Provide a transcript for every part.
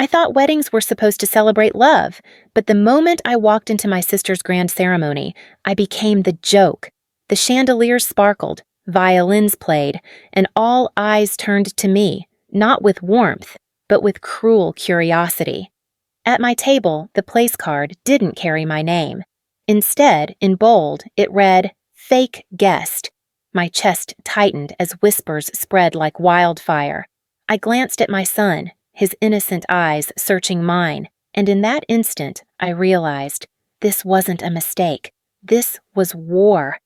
I thought weddings were supposed to celebrate love, but the moment I walked into my sister's grand ceremony, I became the joke. The chandeliers sparkled, violins played, and all eyes turned to me, not with warmth, but with cruel curiosity. At my table, the place card didn't carry my name. Instead, in bold, it read, "Fake Guest." My chest tightened as whispers spread like wildfire. I glanced at my son, his innocent eyes searching mine, and in that instant, I realized this wasn't a mistake. This was war,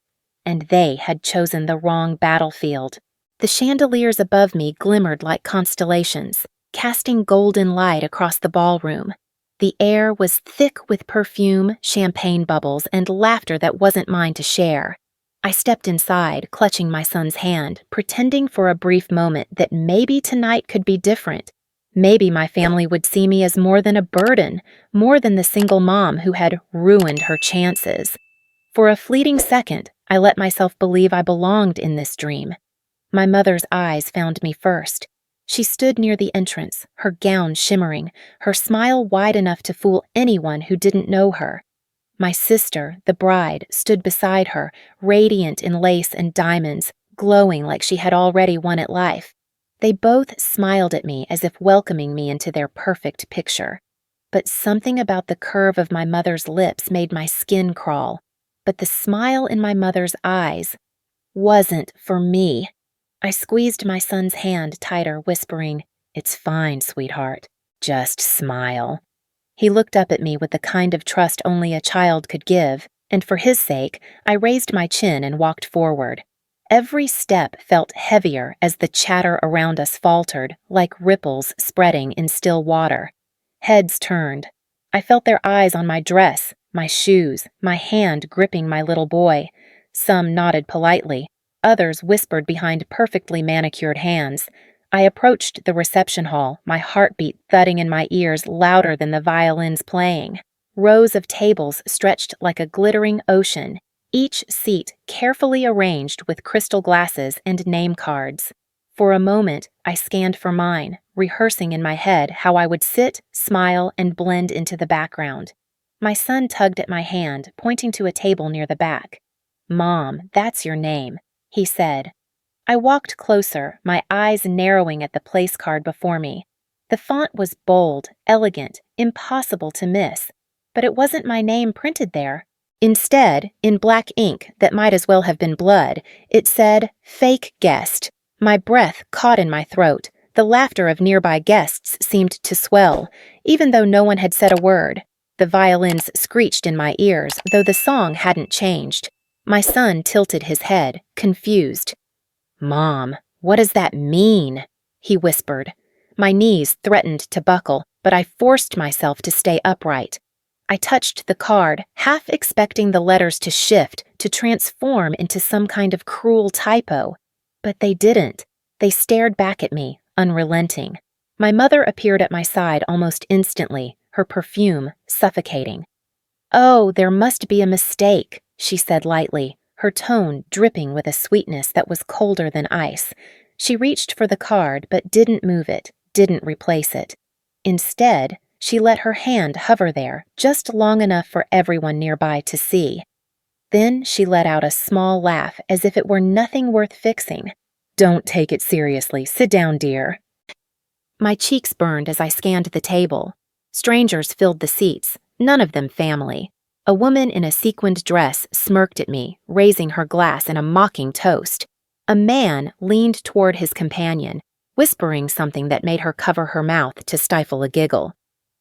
and they had chosen the wrong battlefield. The chandeliers above me glimmered like constellations, casting golden light across the ballroom. The air was thick with perfume, champagne bubbles, and laughter that wasn't mine to share. I stepped inside, clutching my son's hand, pretending for a brief moment that maybe tonight could be different. Maybe my family would see me as more than a burden, more than the single mom who had ruined her chances. For a fleeting second, I let myself believe I belonged in this dream. My mother's eyes found me first. She stood near the entrance, her gown shimmering, her smile wide enough to fool anyone who didn't know her. My sister, the bride, stood beside her, radiant in lace and diamonds, glowing like she had already won at life. They both smiled at me as if welcoming me into their perfect picture. But something about the curve of my mother's lips made my skin crawl. But the smile in my mother's eyes wasn't for me. I squeezed my son's hand tighter, whispering, "It's fine, sweetheart. Just smile." He looked up at me with the kind of trust only a child could give, and for his sake, I raised my chin and walked forward. Every step felt heavier as the chatter around us faltered, like ripples spreading in still water. Heads turned. I felt their eyes on my dress, my shoes, my hand gripping my little boy. Some nodded politely. Others whispered behind perfectly manicured hands. I approached the reception hall, my heartbeat thudding in my ears louder than the violins playing. Rows of tables stretched like a glittering ocean, each seat carefully arranged with crystal glasses and name cards. For a moment, I scanned for mine, rehearsing in my head how I would sit, smile, and blend into the background. My son tugged at my hand, pointing to a table near the back. "Mom, that's your name," he said. I walked closer, my eyes narrowing at the place card before me. The font was bold, elegant, impossible to miss, but it wasn't my name printed there. Instead, in black ink that might as well have been blood, it said, "Fake Guest." My breath caught in my throat. The laughter of nearby guests seemed to swell, even though no one had said a word. The violins screeched in my ears, though the song hadn't changed. My son tilted his head, confused. "Mom, what does that mean?" he whispered. My knees threatened to buckle, but I forced myself to stay upright. I touched the card, half expecting the letters to shift, to transform into some kind of cruel typo. But they didn't. They stared back at me, unrelenting. My mother appeared at my side almost instantly, her perfume suffocating. "Oh, there must be a mistake," she said lightly, her tone dripping with a sweetness that was colder than ice. She reached for the card but didn't move it, didn't replace it. Instead, she let her hand hover there just long enough for everyone nearby to see. Then she let out a small laugh as if it were nothing worth fixing. "Don't take it seriously. Sit down, dear." My cheeks burned as I scanned the table. Strangers filled the seats, none of them family. A woman in a sequined dress smirked at me, raising her glass in a mocking toast. A man leaned toward his companion, whispering something that made her cover her mouth to stifle a giggle.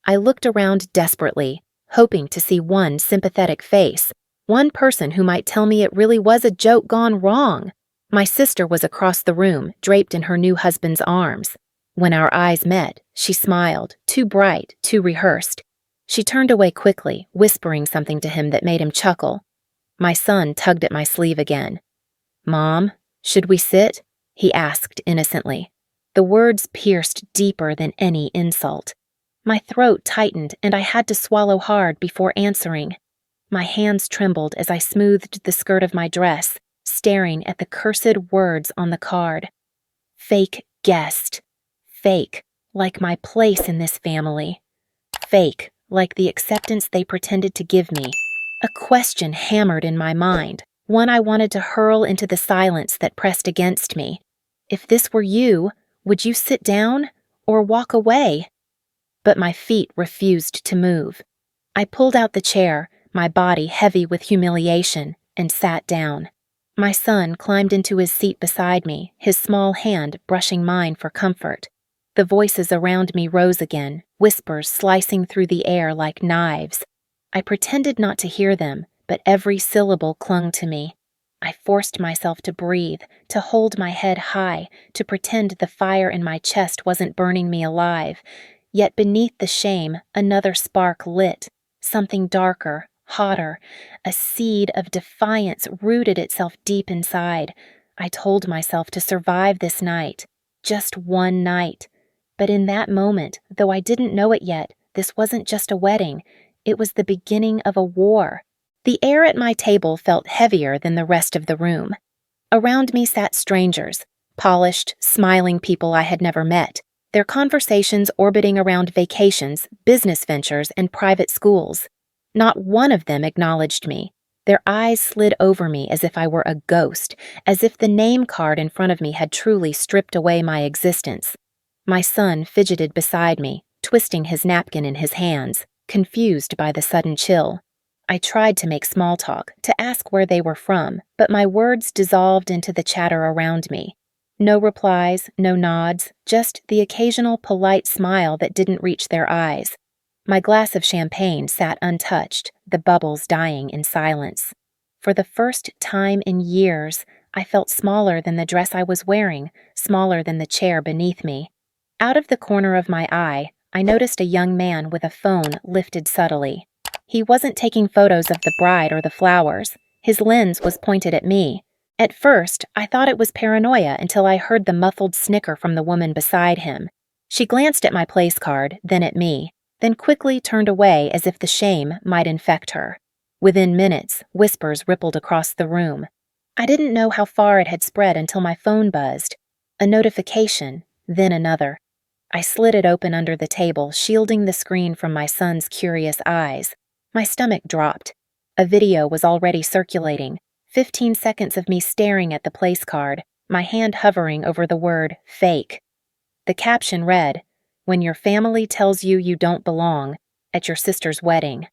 I looked around desperately, hoping to see one sympathetic face, one person who might tell me it really was a joke gone wrong. My sister was across the room, draped in her new husband's arms. When our eyes met, she smiled, too bright, too rehearsed. She turned away quickly, whispering something to him that made him chuckle. My son tugged at my sleeve again. "Mom, should we sit?" he asked innocently. The words pierced deeper than any insult. My throat tightened and I had to swallow hard before answering. My hands trembled as I smoothed the skirt of my dress, staring at the cursed words on the card. Fake guest. Fake. like my place in this family. Fake, like the acceptance they pretended to give me. A question hammered in my mind, one I wanted to hurl into the silence that pressed against me. If this were you, would you sit down or walk away? But my feet refused to move. I pulled out the chair, my body heavy with humiliation, and sat down. My son climbed into his seat beside me, his small hand brushing mine for comfort. The voices around me rose again, whispers slicing through the air like knives. I pretended not to hear them, but every syllable clung to me. I forced myself to breathe, to hold my head high, to pretend the fire in my chest wasn't burning me alive. Yet beneath the shame, another spark lit, something darker, hotter. A seed of defiance rooted itself deep inside. I told myself to survive this night, just one night. But in that moment, though I didn't know it yet, this wasn't just a wedding. It was the beginning of a war. The air at my table felt heavier than the rest of the room. Around me sat strangers, polished, smiling people I had never met, their conversations orbiting around vacations, business ventures, and private schools. Not one of them acknowledged me. Their eyes slid over me as if I were a ghost, as if the name card in front of me had truly stripped away my existence. My son fidgeted beside me, twisting his napkin in his hands, confused by the sudden chill. I tried to make small talk, to ask where they were from, but my words dissolved into the chatter around me. No replies, no nods, just the occasional polite smile that didn't reach their eyes. My glass of champagne sat untouched, the bubbles dying in silence. For the first time in years, I felt smaller than the dress I was wearing, smaller than the chair beneath me. Out of the corner of my eye, I noticed a young man with a phone lifted subtly. He wasn't taking photos of the bride or the flowers. His lens was pointed at me. At first, I thought it was paranoia until I heard the muffled snicker from the woman beside him. She glanced at my place card, then at me, then quickly turned away as if the shame might infect her. Within minutes, whispers rippled across the room. I didn't know how far it had spread until my phone buzzed. A notification, then another. I slid it open under the table, shielding the screen from my son's curious eyes. My stomach dropped. A video was already circulating. 15 seconds of me staring at the place card, my hand hovering over the word fake. The caption read, "When your family tells you you don't belong, at your sister's wedding."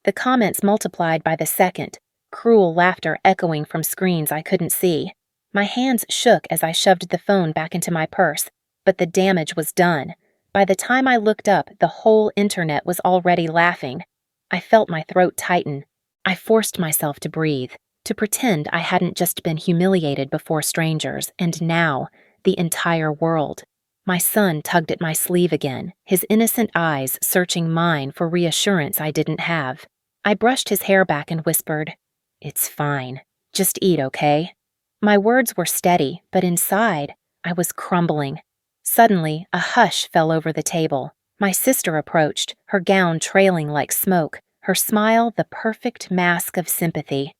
The comments multiplied by the second, cruel laughter echoing from screens I couldn't see. My hands shook as I shoved the phone back into my purse, but the damage was done. By the time I looked up, the whole internet was already laughing. I felt my throat tighten. I forced myself to breathe, to pretend I hadn't just been humiliated before strangers, and now, the entire world. My son tugged at my sleeve again, his innocent eyes searching mine for reassurance I didn't have. I brushed his hair back and whispered, "It's fine. Just eat, okay?" My words were steady, but inside, I was crumbling. Suddenly, a hush fell over the table. My sister approached, her gown trailing like smoke, her smile the perfect mask of sympathy.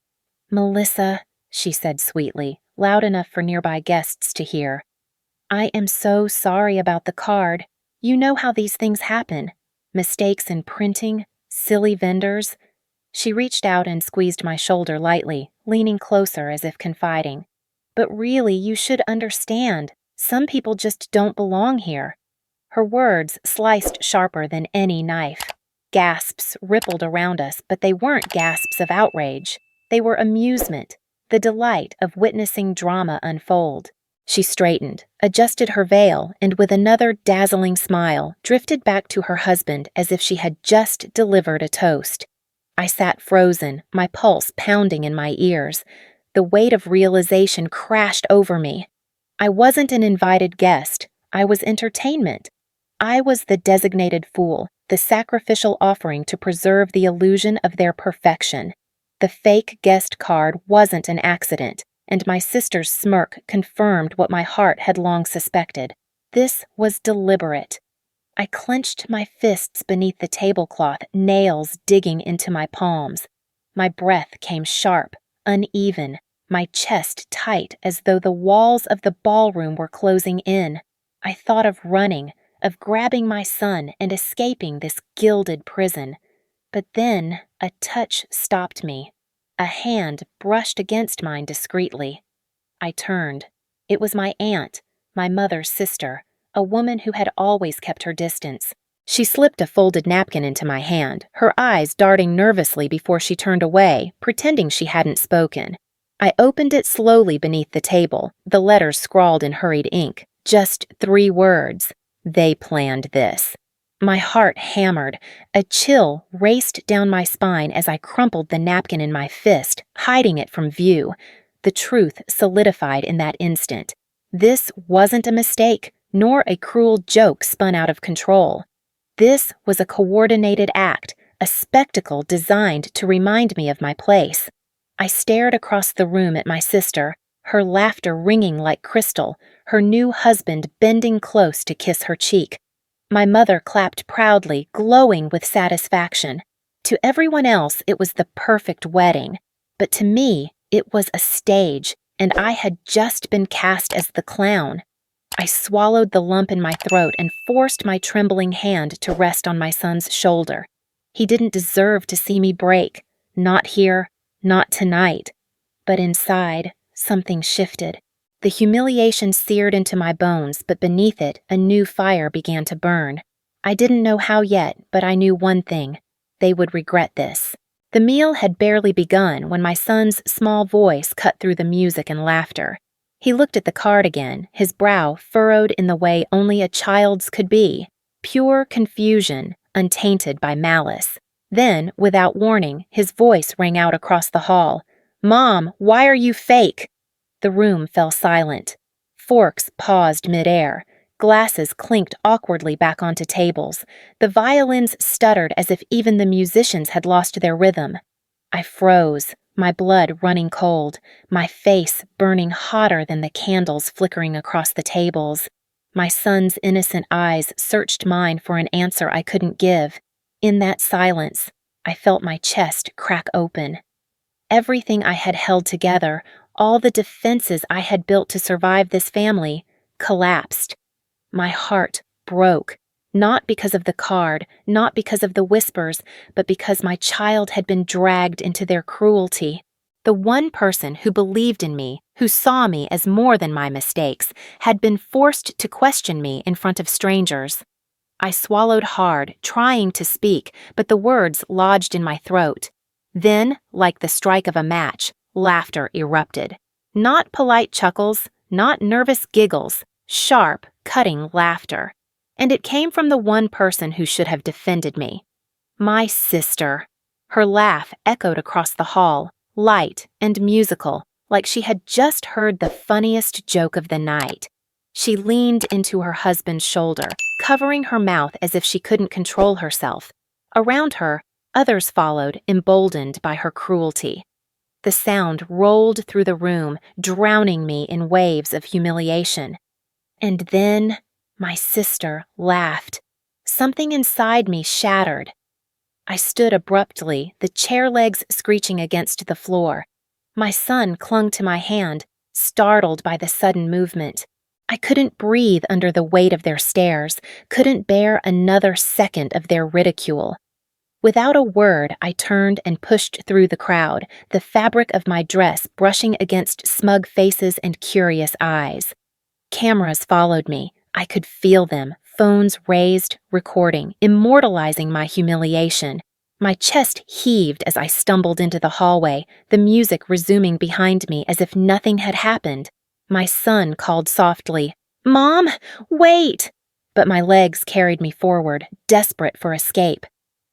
"Melissa," she said sweetly, loud enough for nearby guests to hear. "I am so sorry about the card. You know how these things happen. Mistakes in printing, silly vendors." She reached out and squeezed my shoulder lightly, leaning closer as if confiding. "But really, you should understand. Some people just don't belong here." Her words sliced sharper than any knife. Gasps rippled around us, but they weren't gasps of outrage. They were amusement, the delight of witnessing drama unfold. She straightened, adjusted her veil, and with another dazzling smile, drifted back to her husband as if she had just delivered a toast. I sat frozen, my pulse pounding in my ears. The weight of realization crashed over me. I wasn't an invited guest. I was entertainment. I was the designated fool, the sacrificial offering to preserve the illusion of their perfection. The fake guest card wasn't an accident, and my sister's smirk confirmed what my heart had long suspected. This was deliberate. I clenched my fists beneath the tablecloth, nails digging into my palms. My breath came sharp, uneven, my chest tight as though the walls of the ballroom were closing in. I thought of running, of grabbing my son and escaping this gilded prison. But then a touch stopped me. A hand brushed against mine discreetly. I turned. It was my aunt, my mother's sister, a woman who had always kept her distance. She slipped a folded napkin into my hand, her eyes darting nervously before she turned away, pretending she hadn't spoken. I opened it slowly beneath the table, the letters scrawled in hurried ink. Just 3 words. They planned this. My heart hammered. A chill raced down my spine as I crumpled the napkin in my fist, hiding it from view. The truth solidified in that instant. This wasn't a mistake, nor a cruel joke spun out of control. This was a coordinated act, a spectacle designed to remind me of my place. I stared across the room at my sister, her laughter ringing like crystal, her new husband bending close to kiss her cheek. My mother clapped proudly, glowing with satisfaction. To everyone else, it was the perfect wedding. But to me, it was a stage, and I had just been cast as the clown. I swallowed the lump in my throat and forced my trembling hand to rest on my son's shoulder. He didn't deserve to see me break. Not here, not tonight. But inside, something shifted. The humiliation seared into my bones, but beneath it, a new fire began to burn. I didn't know how yet, but I knew one thing. They would regret this. The meal had barely begun when my son's small voice cut through the music and laughter. He looked at the card again, his brow furrowed in the way only a child's could be. Pure confusion, untainted by malice. Then, without warning, his voice rang out across the hall. "Mom, why are you fake?" The room fell silent. Forks paused midair. Glasses clinked awkwardly back onto tables. The violins stuttered as if even the musicians had lost their rhythm. I froze, my blood running cold, my face burning hotter than the candles flickering across the tables. My son's innocent eyes searched mine for an answer I couldn't give. In that silence, I felt my chest crack open. Everything I had held together, all the defenses I had built to survive this family, collapsed. My heart broke, not because of the card, not because of the whispers, but because my child had been dragged into their cruelty. The one person who believed in me, who saw me as more than my mistakes, had been forced to question me in front of strangers. I swallowed hard, trying to speak, but the words lodged in my throat. Then, like the strike of a match, laughter erupted. Not polite chuckles, not nervous giggles, sharp, cutting laughter. And it came from the one person who should have defended me. My sister. Her laugh echoed across the hall, light and musical, like she had just heard the funniest joke of the night. She leaned into her husband's shoulder, covering her mouth as if she couldn't control herself. Around her, others followed, emboldened by her cruelty. The sound rolled through the room, drowning me in waves of humiliation. And then my sister laughed. Something inside me shattered. I stood abruptly, the chair legs screeching against the floor. My son clung to my hand, startled by the sudden movement. I couldn't breathe under the weight of their stares, couldn't bear another second of their ridicule. Without a word, I turned and pushed through the crowd, the fabric of my dress brushing against smug faces and curious eyes. Cameras followed me. I could feel them, phones raised, recording, immortalizing my humiliation. My chest heaved as I stumbled into the hallway, the music resuming behind me as if nothing had happened. My son called softly, "Mom, wait!" But my legs carried me forward, desperate for escape.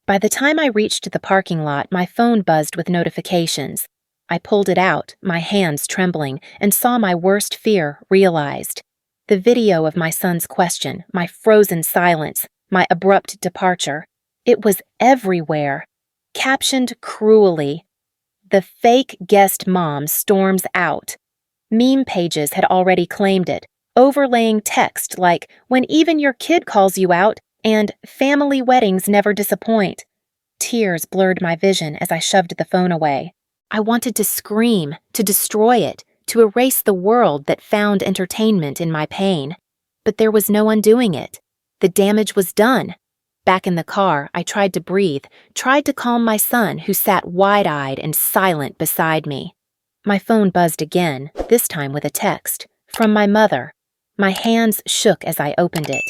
By the time I reached the parking lot, my phone buzzed with notifications. I pulled it out, my hands trembling, and saw my worst fear realized. The video of my son's question, my frozen silence, my abrupt departure. It was everywhere. Captioned cruelly, "The fake guest mom storms out." Meme pages had already claimed it, overlaying text like, "When even your kid calls you out," and "Family weddings never disappoint." Tears blurred my vision as I shoved the phone away. I wanted to scream, to destroy it, to erase the world that found entertainment in my pain. But there was no undoing it. The damage was done. Back in the car, I tried to breathe, tried to calm my son who sat wide-eyed and silent beside me. My phone buzzed again, this time with a text. From my mother. My hands shook as I opened it.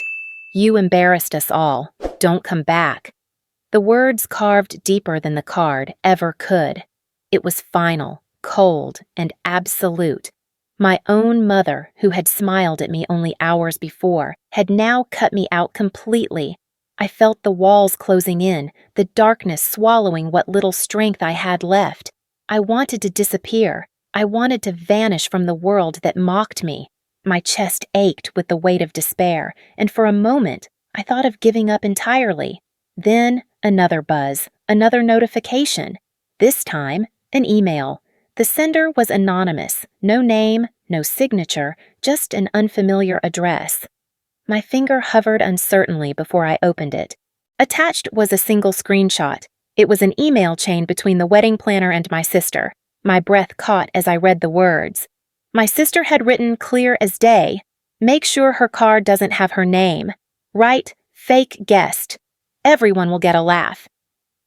You embarrassed us all. Don't come back. The words carved deeper than the card ever could. It was final, cold, and absolute. My own mother, who had smiled at me only hours before, had now cut me out completely. I felt the walls closing in, the darkness swallowing what little strength I had left. I wanted to disappear. I wanted to vanish from the world that mocked me. My chest ached with the weight of despair, and for a moment, I thought of giving up entirely. Then, another buzz, another notification. This time, an email. The sender was anonymous, no name, no signature, just an unfamiliar address. My finger hovered uncertainly before I opened it. Attached was a single screenshot. It was an email chain between the wedding planner and my sister. My breath caught as I read the words. My sister had written clear as day, make sure her card doesn't have her name. Write, fake guest. Everyone will get a laugh.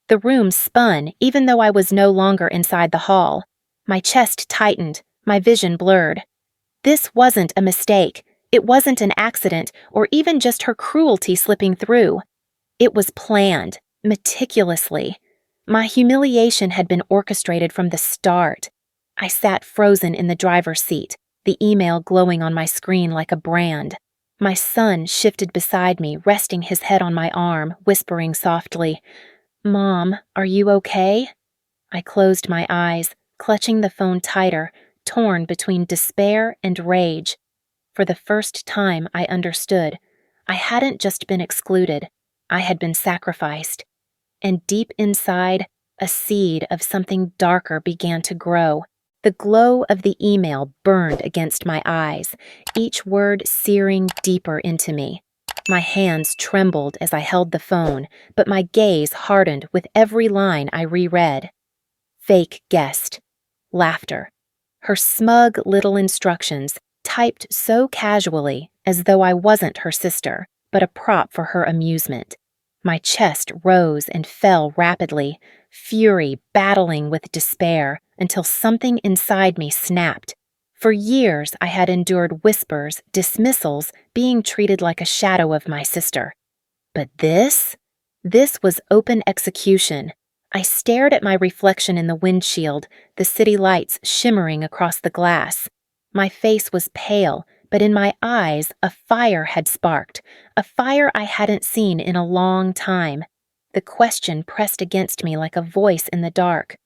The room spun even though I was no longer inside the hall. My chest tightened, my vision blurred. This wasn't a mistake. It wasn't an accident or even just her cruelty slipping through. It was planned, meticulously. My humiliation had been orchestrated from the start. I sat frozen in the driver's seat, the email glowing on my screen like a brand. My son shifted beside me, resting his head on my arm, whispering softly, "Mom, are you okay?" I closed my eyes, clutching the phone tighter, torn between despair and rage. For the first time, I understood. I hadn't just been excluded. I had been sacrificed. And deep inside, a seed of something darker began to grow. The glow of the email burned against my eyes, each word searing deeper into me. My hands trembled as I held the phone, but my gaze hardened with every line I reread. Fake guest. Laughter. Her smug little instructions, typed so casually as though I wasn't her sister, but a prop for her amusement. My chest rose and fell rapidly, fury battling with despair until something inside me snapped. For years I had endured whispers, dismissals, being treated like a shadow of my sister. But this was open execution. I stared at my reflection in the windshield, the city lights shimmering across the glass. My face was pale, but in my eyes a fire had sparked, a fire I hadn't seen in a long time. The question pressed against me like a voice in the dark.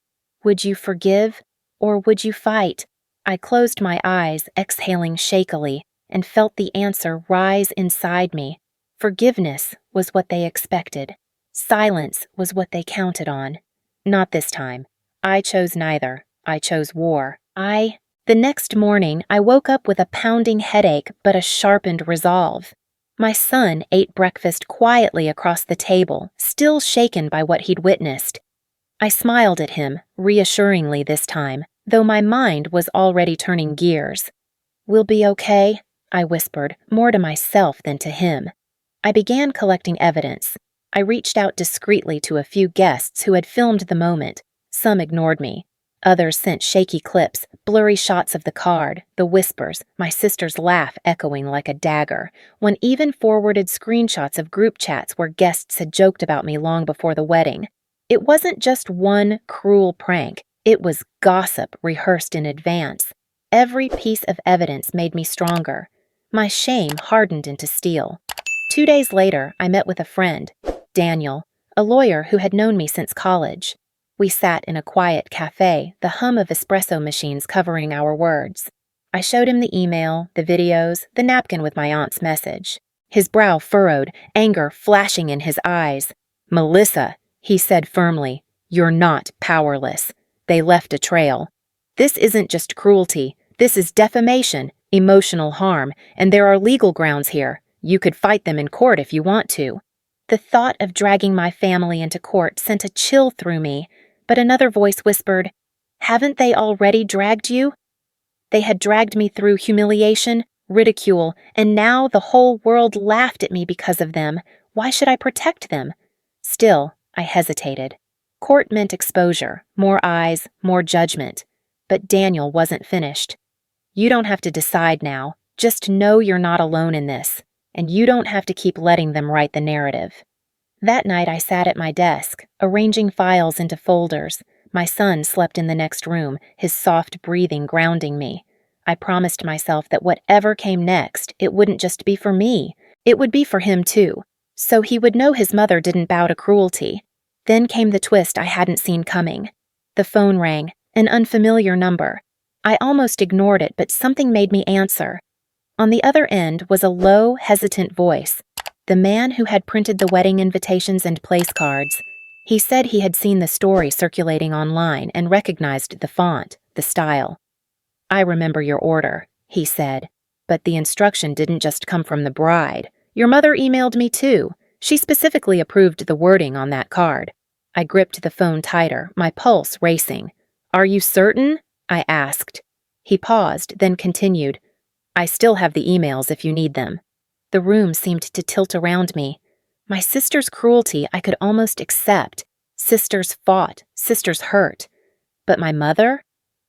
Would you forgive, or would you fight? I closed my eyes, exhaling shakily, and felt the answer rise inside me. Forgiveness was what they expected. Silence was what they counted on. Not this time. I chose neither. I chose war. The next morning, I woke up with a pounding headache but a sharpened resolve. My son ate breakfast quietly across the table, still shaken by what he'd witnessed. I smiled at him, reassuringly this time, though my mind was already turning gears. "We'll be okay," I whispered, more to myself than to him. I began collecting evidence. I reached out discreetly to a few guests who had filmed the moment. Some ignored me. Others sent shaky clips, blurry shots of the card, the whispers, my sister's laugh echoing like a dagger. One even forwarded screenshots of group chats where guests had joked about me long before the wedding. It wasn't just one cruel prank. It was gossip rehearsed in advance. Every piece of evidence made me stronger. My shame hardened into steel. 2 days later, I met with a friend, Daniel, a lawyer who had known me since college. We sat in a quiet cafe, the hum of espresso machines covering our words. I showed him the email, the videos, the napkin with my aunt's message. His brow furrowed, anger flashing in his eyes. "Melissa," he said firmly, "you're not powerless. They left a trail. This isn't just cruelty. This is defamation, emotional harm, and there are legal grounds here. You could fight them in court if you want to." The thought of dragging my family into court sent a chill through me, but another voice whispered, "Haven't they already dragged you?" They had dragged me through humiliation, ridicule, and now the whole world laughed at me because of them. Why should I protect them? Still, I hesitated. Court meant exposure, more eyes, more judgment. But Daniel wasn't finished. You don't have to decide now. Just know you're not alone in this, and you don't have to keep letting them write the narrative. That night I sat at my desk, arranging files into folders. My son slept in the next room, his soft breathing grounding me. I promised myself that whatever came next, it wouldn't just be for me. It would be for him too, so he would know his mother didn't bow to cruelty. Then came the twist I hadn't seen coming. The phone rang, an unfamiliar number. I almost ignored it, but something made me answer. On the other end was a low, hesitant voice. The man who had printed the wedding invitations and place cards. He said he had seen the story circulating online and recognized the font, the style. I remember your order, he said, but the instruction didn't just come from the bride. Your mother emailed me too. She specifically approved the wording on that card. I gripped the phone tighter, my pulse racing. Are you certain? I asked. He paused, then continued. I still have the emails if you need them. The room seemed to tilt around me. My sister's cruelty I could almost accept. Sisters fought, sisters hurt. But my mother?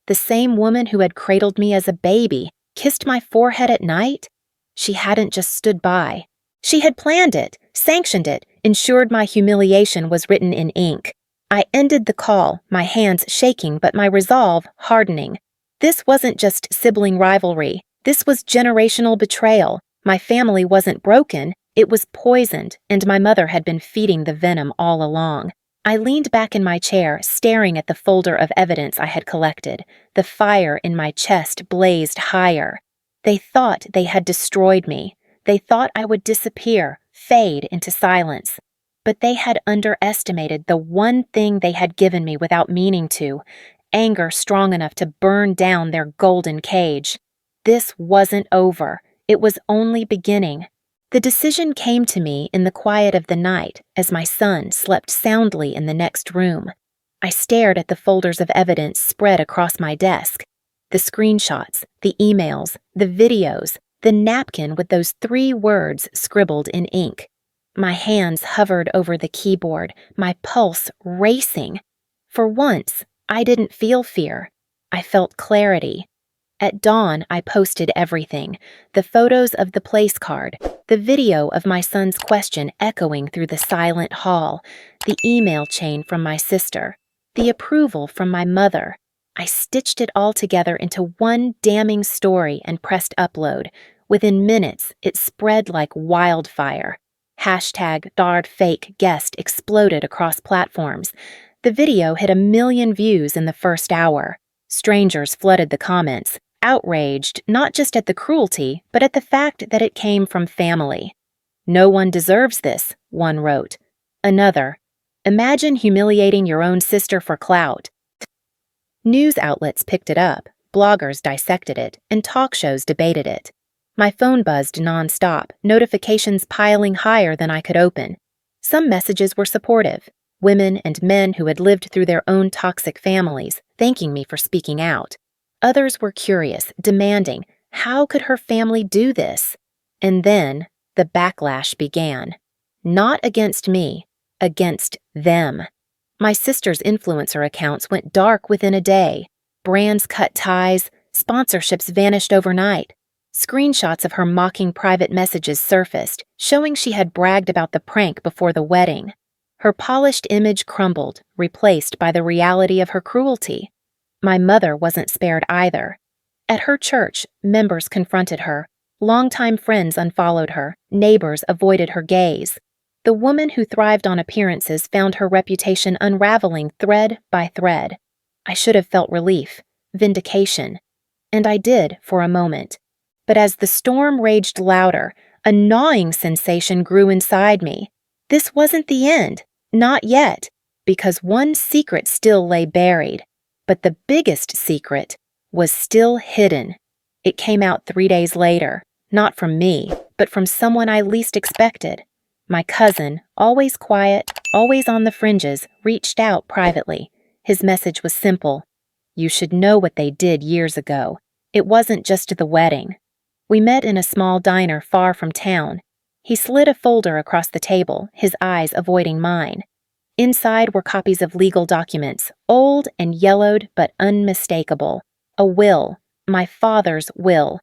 The same woman who had cradled me as a baby, kissed my forehead at night? She hadn't just stood by. She had planned it, sanctioned it, ensured my humiliation was written in ink. I ended the call, my hands shaking but my resolve hardening. This wasn't just sibling rivalry. This was generational betrayal. My family wasn't broken, it was poisoned, and my mother had been feeding the venom all along. I leaned back in my chair, staring at the folder of evidence I had collected. The fire in my chest blazed higher. They thought they had destroyed me. They thought I would disappear, fade into silence. But they had underestimated the one thing they had given me without meaning to, anger strong enough to burn down their golden cage. This wasn't over. It was only beginning. The decision came to me in the quiet of the night as my son slept soundly in the next room. I stared at the folders of evidence spread across my desk. The screenshots, the emails, the videos, the napkin with those 3 words scribbled in ink. My hands hovered over the keyboard, my pulse racing. For once, I didn't feel fear. I felt clarity. At dawn, I posted everything. The photos of the place card, the video of my son's question echoing through the silent hall, the email chain from my sister, the approval from my mother. I stitched it all together into one damning story and pressed upload. Within minutes, it spread like wildfire. #DarredFakeGuest exploded across platforms. The video hit 1 million views in the first hour. Strangers flooded the comments, outraged not just at the cruelty, but at the fact that it came from family. No one deserves this, one wrote. Another, imagine humiliating your own sister for clout. News outlets picked it up, bloggers dissected it, and talk shows debated it. My phone buzzed nonstop, notifications piling higher than I could open. Some messages were supportive, women and men who had lived through their own toxic families, thanking me for speaking out. Others were curious, demanding, how could her family do this? And then the backlash began. Not against me, against them. My sister's influencer accounts went dark within a day. Brands cut ties, sponsorships vanished overnight. Screenshots of her mocking private messages surfaced, showing she had bragged about the prank before the wedding. Her polished image crumbled, replaced by the reality of her cruelty. My mother wasn't spared either. At her church, members confronted her. Longtime friends unfollowed her. Neighbors avoided her gaze. The woman who thrived on appearances found her reputation unraveling thread by thread. I should have felt relief, vindication. And I did for a moment. But as the storm raged louder, a gnawing sensation grew inside me. This wasn't the end. Not yet. Because one secret still lay buried. But the biggest secret was still hidden. It came out 3 days later, not from me, but from someone I least expected. My cousin, always quiet, always on the fringes, reached out privately. His message was simple. You should know what they did years ago. It wasn't just the wedding. We met in a small diner far from town. He slid a folder across the table, his eyes avoiding mine. Inside were copies of legal documents, old and yellowed but unmistakable. A will, my father's will.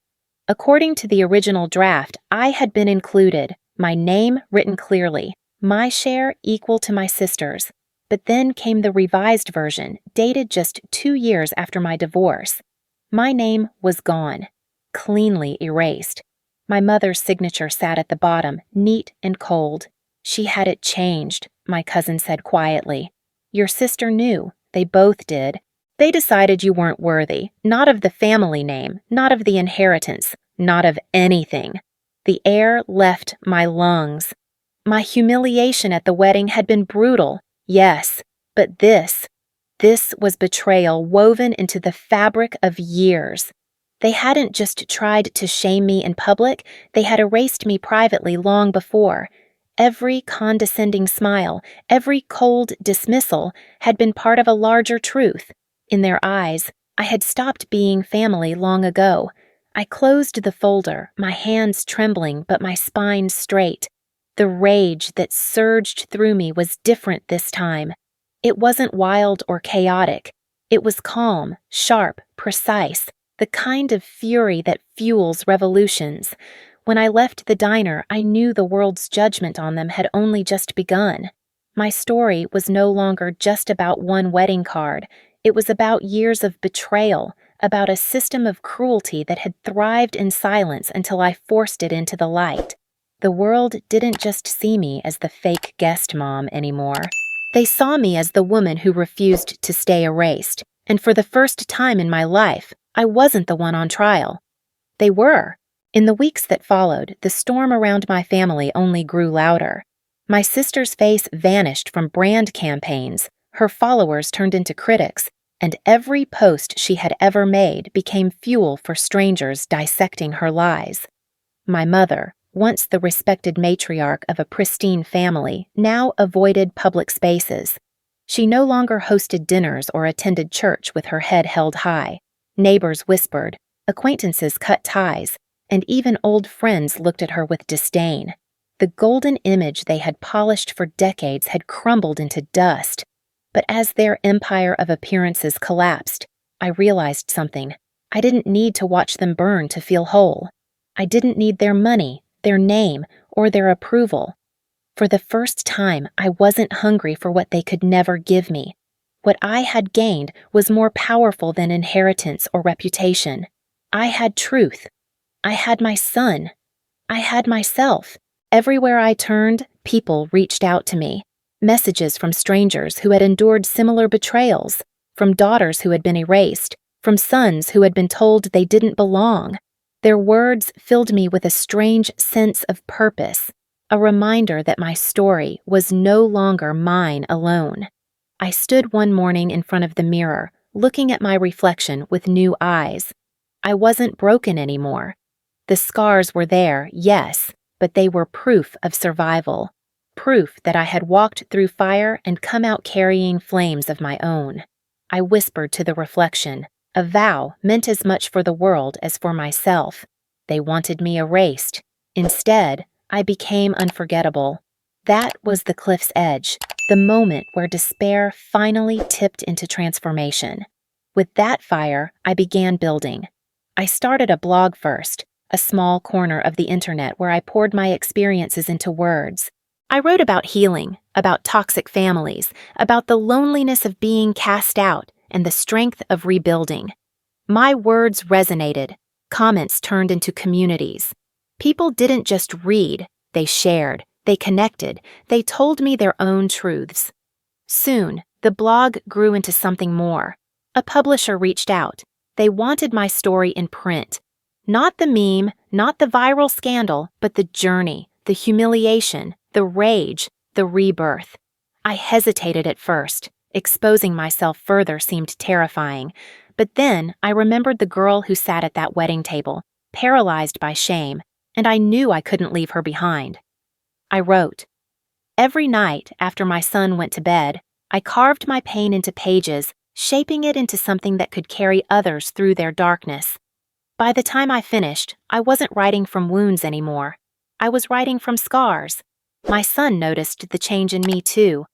According to the original draft, I had been included, my name written clearly, my share equal to my sister's. But then came the revised version, dated just 2 years after my divorce. My name was gone, cleanly erased. My mother's signature sat at the bottom, neat and cold. She had it changed, my cousin said quietly. Your sister knew, they both did. They decided you weren't worthy, not of the family name, not of the inheritance, not of anything. The air left my lungs. My humiliation at the wedding had been brutal, yes, but this was betrayal woven into the fabric of years. They hadn't just tried to shame me in public, they had erased me privately long before. Every condescending smile, every cold dismissal had been part of a larger truth. In their eyes, I had stopped being family long ago. I closed the folder, my hands trembling but my spine straight. The rage that surged through me was different this time. It wasn't wild or chaotic. It was calm, sharp, precise, the kind of fury that fuels revolutions. When I left the diner, I knew the world's judgment on them had only just begun. My story was no longer just about one wedding card. It was about years of betrayal, about a system of cruelty that had thrived in silence until I forced it into the light. The world didn't just see me as the fake guest mom anymore. They saw me as the woman who refused to stay erased, and for the first time in my life, I wasn't the one on trial. They were. In the weeks that followed, the storm around my family only grew louder. My sister's face vanished from brand campaigns, her followers turned into critics, and every post she had ever made became fuel for strangers dissecting her lies. My mother, once the respected matriarch of a pristine family, now avoided public spaces. She no longer hosted dinners or attended church with her head held high. Neighbors whispered, acquaintances cut ties, and even old friends looked at her with disdain. The golden image they had polished for decades had crumbled into dust. But as their empire of appearances collapsed, I realized something. I didn't need to watch them burn to feel whole. I didn't need their money, their name, or their approval. For the first time, I wasn't hungry for what they could never give me. What I had gained was more powerful than inheritance or reputation. I had truth. I had my son. I had myself. Everywhere I turned, people reached out to me. Messages from strangers who had endured similar betrayals, from daughters who had been erased, from sons who had been told they didn't belong. Their words filled me with a strange sense of purpose, a reminder that my story was no longer mine alone. I stood one morning in front of the mirror, looking at my reflection with new eyes. I wasn't broken anymore. The scars were there, yes, but they were proof of survival, proof that I had walked through fire and come out carrying flames of my own. I whispered to the reflection, a vow meant as much for the world as for myself. They wanted me erased. Instead, I became unforgettable. That was the cliff's edge, the moment where despair finally tipped into transformation. With that fire, I began building. I started a blog first, a small corner of the internet where I poured my experiences into words. I wrote about healing, about toxic families, about the loneliness of being cast out, and the strength of rebuilding. My words resonated. Comments turned into communities. People didn't just read, they shared, they connected, they told me their own truths. Soon, the blog grew into something more. A publisher reached out. They wanted my story in print. Not the meme, not the viral scandal, but the journey, the humiliation, the rage, the rebirth. I hesitated at first. Exposing myself further seemed terrifying. But then I remembered the girl who sat at that wedding table, paralyzed by shame, and I knew I couldn't leave her behind. I wrote. Every night after my son went to bed, I carved my pain into pages, shaping it into something that could carry others through their darkness. By the time I finished, I wasn't writing from wounds anymore. I was writing from scars. My son noticed the change in me too.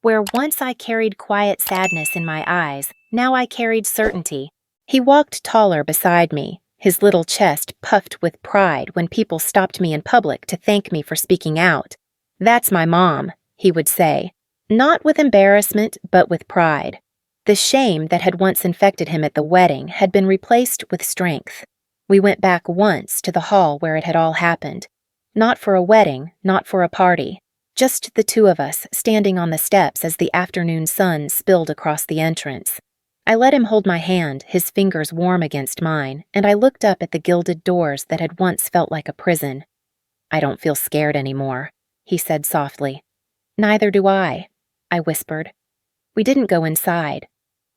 Where once I carried quiet sadness in my eyes, now I carried certainty. He walked taller beside me, his little chest puffed with pride when people stopped me in public to thank me for speaking out. "That's my mom," he would say, not with embarrassment, but with pride. The shame that had once infected him at the wedding had been replaced with strength. We went back once to the hall where it had all happened. Not for a wedding, not for a party. Just the two of us standing on the steps as the afternoon sun spilled across the entrance. I let him hold my hand, his fingers warm against mine, and I looked up at the gilded doors that had once felt like a prison. "I don't feel scared anymore," he said softly. "Neither do I," I whispered. We didn't go inside.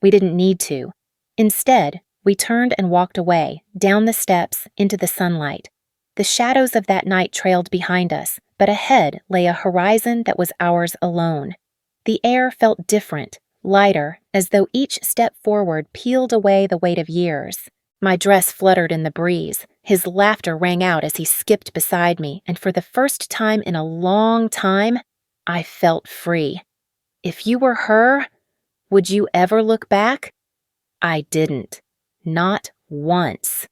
We didn't need to. Instead, we turned and walked away, down the steps, into the sunlight. The shadows of that night trailed behind us, but ahead lay a horizon that was ours alone. The air felt different, lighter, as though each step forward peeled away the weight of years. My dress fluttered in the breeze. His laughter rang out as he skipped beside me, and for the first time in a long time, I felt free. If you were her, would you ever look back? I didn't. Not once.